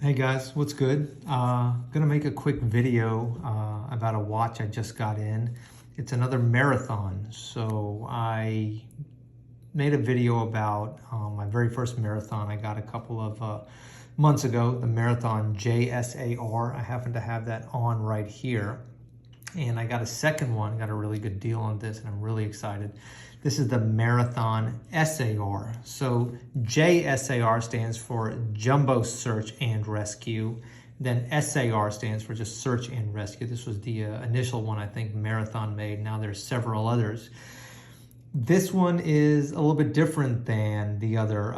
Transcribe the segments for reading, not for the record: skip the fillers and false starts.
Hey guys, what's good? Gonna make a quick video about a watch I just got in. It's another marathon. So I made a video about my very first marathon I got a couple of months ago, the marathon JSAR. I happen to have that on right here. And I got a second one, got a really good deal on this, and I'm really excited. This is the Marathon SAR. So JSAR stands for Jumbo Search and Rescue. Then SAR stands for just Search and Rescue. This was the initial one I think Marathon made. Now there's several others. This one is a little bit different than the other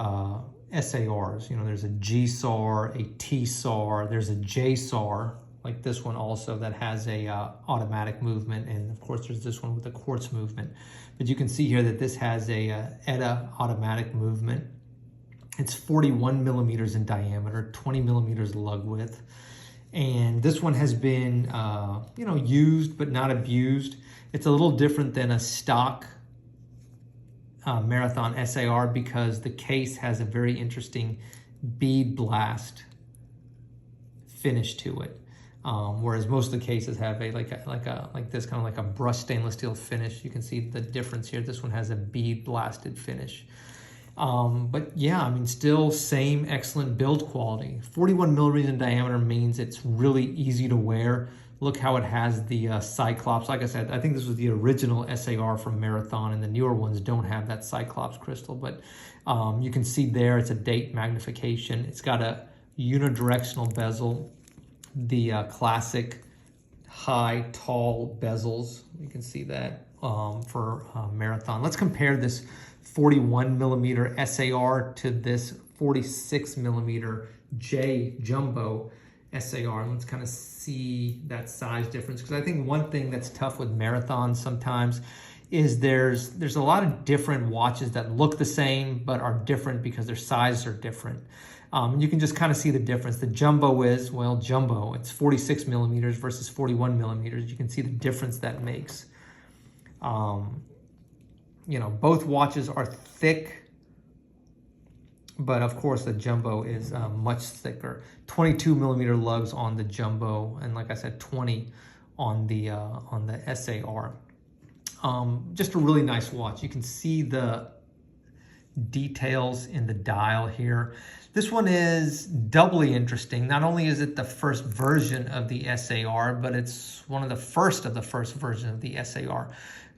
SARs. You know, there's a GSAR, a TSAR, there's a JSAR, like this one also, that has a automatic movement, and of course there's this one with the quartz movement. But you can see here that this has a EDA automatic movement. It's 41 millimeters in diameter, 20 millimeters lug width, and this one has been used but not abused. It's a little different than a stock Marathon SAR because the case has a very interesting bead blast finish to it. Whereas most of the cases have a like this kind of like a brushed stainless steel finish. You can see the difference here. This one has a bead blasted finish. But yeah, I mean, still same excellent build quality. 41 millimeters in diameter means it's really easy to wear. Look how it has the Cyclops. Like I said, I think this was the original SAR from Marathon, and the newer ones don't have that Cyclops crystal. But you can see there, it's a date magnification. It's got a unidirectional bezel. The classic high, tall bezels. You can see that for Marathon. Let's compare this 41 millimeter SAR to this 46 millimeter J Jumbo SAR. Let's kind of see that size difference, because I think one thing that's tough with marathons sometimes is there's a lot of different watches that look the same but are different because their sizes are different. You can just kind of see the difference. The Jumbo is, well, Jumbo. It's 46 millimeters versus 41 millimeters. You can see the difference that makes. Both watches are thick, but of course the Jumbo is much thicker. 22 millimeter lugs on the Jumbo, and like I said, 20 on the SAR. Just a really nice watch. You can see the details in the dial here. This one is doubly interesting. Not only is it the first version of the SAR, but it's one of the first version of the SAR.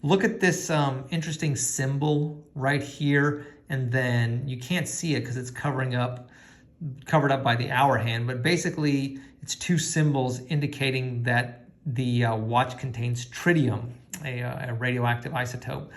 Look at this interesting symbol right here, and then you can't see it because it's covered up by the hour hand, but basically it's two symbols indicating that the watch contains tritium, a radioactive isotope.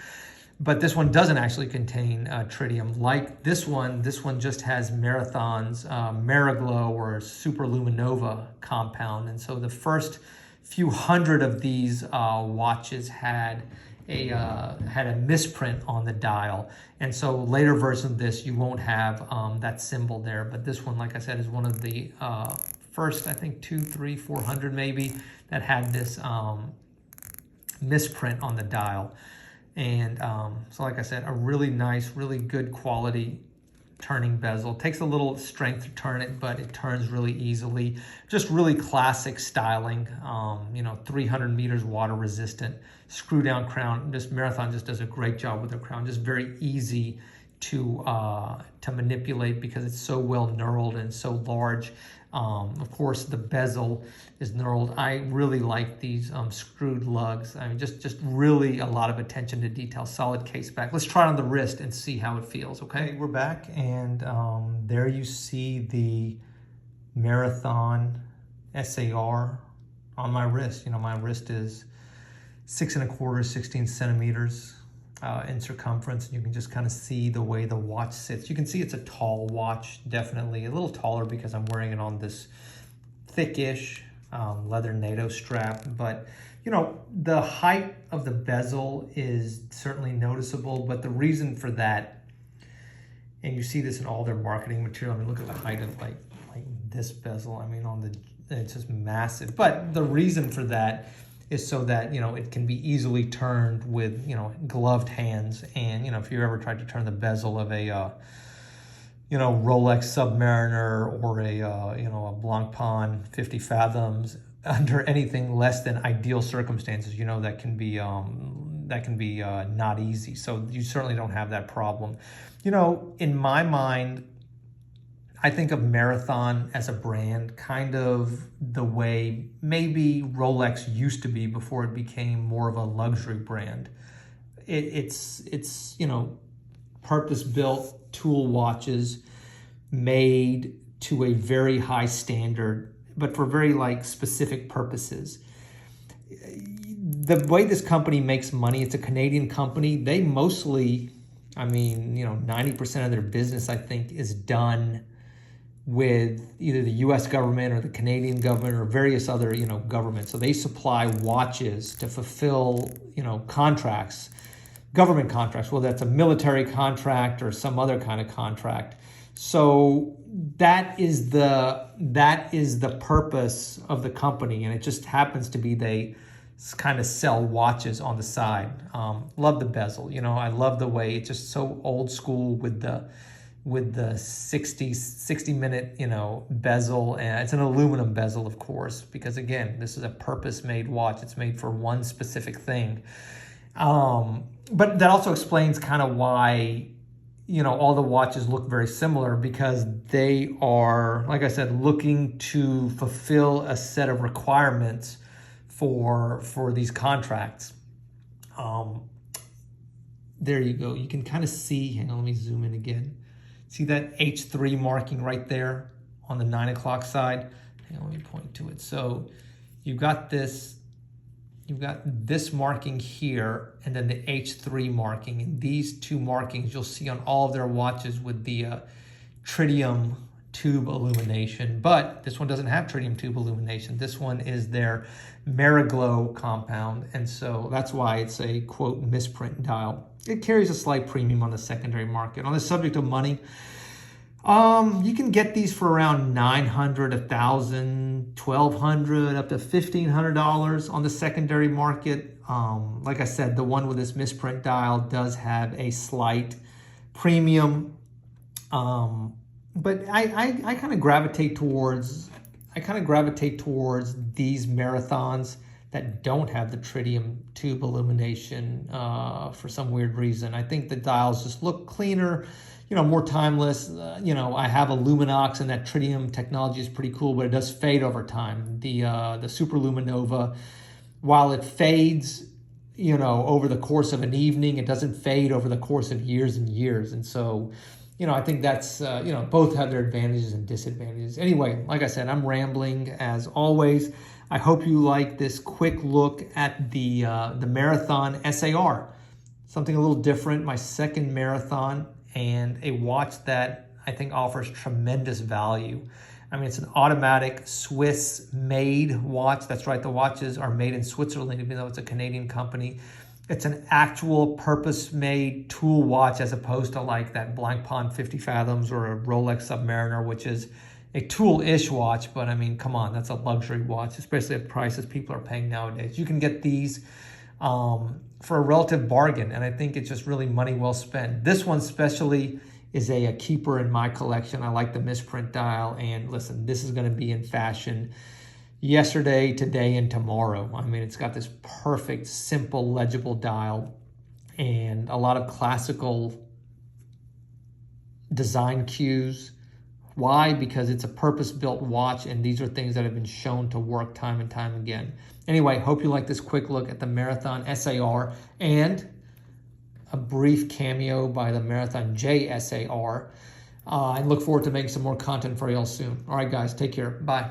But this one doesn't actually contain tritium. Like this one just has Marathon's Mariglow or Superluminova compound. And so the first few hundred of these watches had a misprint on the dial. And so later versions of this, you won't have that symbol there. But this one, like I said, is one of the first, I think 200, 300, 400 maybe, that had this misprint on the dial. And so like I said, a really nice, really good quality turning bezel. It takes a little strength to turn it, but it turns really easily. Just really classic styling, 300 meters water resistant, screw down crown. This Marathon just does a great job with the crown. Just very easy to manipulate because it's so well knurled and so large. Of course, the bezel is knurled. I really like these screwed lugs. I mean, just really a lot of attention to detail. Solid case back. Let's try it on the wrist and see how it feels, okay? We're back, and there you see the Marathon SAR on my wrist. You know, my wrist is 6 1/4, 16 centimeters in circumference, and you can just kind of see the way the watch sits. You can see it's a tall watch, definitely a little taller because I'm wearing it on this thickish leather NATO strap. But the height of the bezel is certainly noticeable, but the reason for that, and you see this in all their marketing material, I mean, look at the height of like this bezel. I mean, it's just massive. But the reason for that is so that it can be easily turned with gloved hands. And if you ever tried to turn the bezel of a you know, Rolex Submariner or a you know, a Blancpain 50 fathoms under anything less than ideal circumstances. You know, that can be not easy. So you certainly don't have that problem. You know, in my mind, I think of Marathon as a brand kind of the way maybe Rolex used to be before it became more of a luxury brand. It's you know, purpose-built tool watches made to a very high standard, but for very like specific purposes. The way this company makes money, it's a Canadian company. They mostly, I mean, you know, 90% of their business, I think, is done with either the US government or the Canadian government or various other, you know, governments. So they supply watches to fulfill, you know, contracts, government contracts, whether that's a military contract or some other kind of contract. So that is the purpose of the company, and it just happens to be they kind of sell watches on the side. Love the bezel, you know, I love the way it's just so old school with the 60 minute, you know, bezel, and it's an aluminum bezel, of course, because again, this is a purpose-made watch. It's made for one specific thing. But that also explains kind of why, you know, all the watches look very similar, because they are, like I said, looking to fulfill a set of requirements for these contracts. There you go. You can kind of see, hang on, let me zoom in again. See that H3 marking right there on the 9 o'clock side? Hang on, let me point to it. So you've got this marking here, and then the H3 marking. And these two markings you'll see on all of their watches with the tritium tube illumination. But this one doesn't have tritium tube illumination. This one is their Mariglow compound. And so that's why it's a, quote, misprint dial. It carries a slight premium on the secondary market. On the subject of money, you can get these for around $900, $1,000, $1,200, up to $1,500 on the secondary market. Like I said, the one with this misprint dial does have a slight premium. But I kind of gravitate towards these Marathons that don't have the tritium tube illumination for some weird reason. I think the dials just look cleaner, you know, more timeless. You know, I have a Luminox, and that tritium technology is pretty cool, but it does fade over time. The Super Luminova, while it fades, you know, over the course of an evening, it doesn't fade over the course of years and years. And so, you know, I think that's, you know, both have their advantages and disadvantages. Anyway, like I said, I'm rambling as always. I hope you like this quick look at the Marathon SAR. Something a little different, my second Marathon, and a watch that I think offers tremendous value. I mean, it's an automatic Swiss-made watch. That's right, the watches are made in Switzerland, even though it's a Canadian company. It's an actual purpose-made tool watch, as opposed to like that Blancpain 50 fathoms or a Rolex Submariner, which is a tool-ish watch. But I mean, come on, that's a luxury watch, especially at prices people are paying nowadays. You can get these for a relative bargain, and I think it's just really money well spent. This one especially is a keeper in my collection. I like the misprint dial, and listen, this is going to be in fashion yesterday, today, and tomorrow. I mean, it's got this perfect, simple, legible dial and a lot of classical design cues. Why? Because it's a purpose-built watch, and these are things that have been shown to work time and time again. Anyway, hope you like this quick look at the Marathon SAR and a brief cameo by the Marathon JSAR. And look forward to making some more content for y'all soon. All right, guys, take care. Bye.